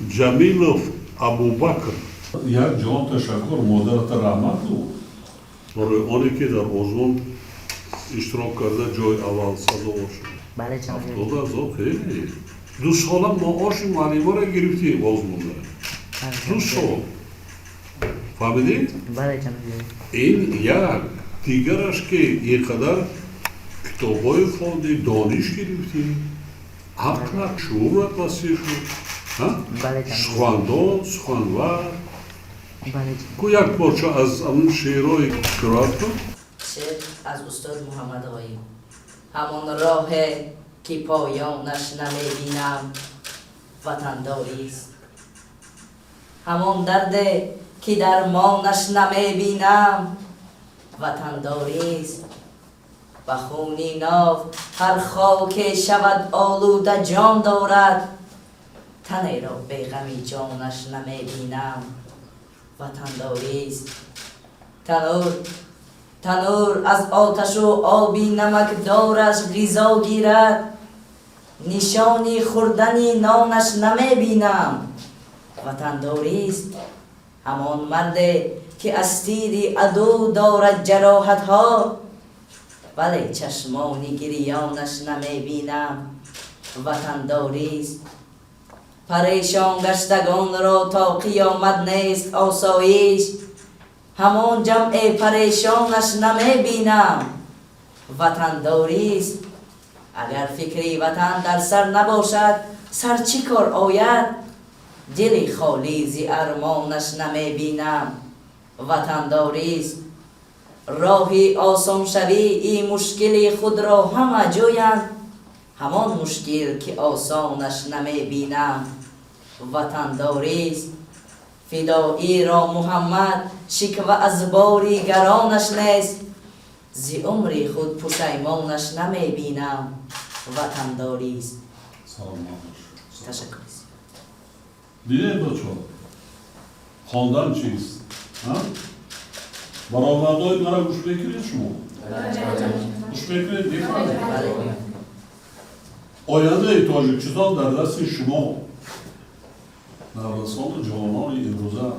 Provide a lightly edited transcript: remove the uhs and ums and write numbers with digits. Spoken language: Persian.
جمیلوف ابوبکر یک جان تشکر مادرت رحمت بود. برای آنی که در آزمون اشتراک کرده جای اول سزاوار شد. بله جناب. 70,000 خیلی. 2 سال معاش معلم را گرفتی آزمون را. 2 سال. فهمیدید؟ بله جناب. این یک دیگرش که اینقدر کتابای خواندی دانش گرفتی عقلت شعورت وسیع شد. بله جناب. سخنندان سخنور بله جناب. کو یک پارچه از اون شعرهای قرائت کن. شعر از استاد محمد آقایی. همان راه که پایانش نمیبینم وطنداری است، همان درد که درمانش نمیبینم وطنداری است. و خونی ناو هر خاک شود آلوده جان دارد، تنی را به غمی جانش نمیبینم وطنداری است. تنور از آتش و آبی نمکدارش غذا گیرد، نشانی خوردنی نانش نمیبینم وطنداری است. همان مردی که از تیر عدو دارد جراحت ها، ولی چشمانی گریانش نمیبینم وطنداری است. پریشان گشتگان را تا قیامت نیست آسایش، همان جمع پریشانش نمیبینم وطنداری است. اگر فکری وطن در سر نباشد سر چی کار آید، دلی خالی زی ارمانش نمیبینم وطنداری است. راهی آسان شوی این مشکل خود را همه جویند، همان مشکل که آسانش نمیبینم وطنداری است. فدایی را محمد شکوه از باری گرانش نیست، زی عمری خود پشیمانش نمیبینم وطنداری است. سلام باش. تشکر. دیدید بچه خواندن چیست؟ برآوردهای مرا گوش بکنید شما. گوش بکنید میفهمید. آینده تاجیکستان در دست شما، نوسان جوانان امروزه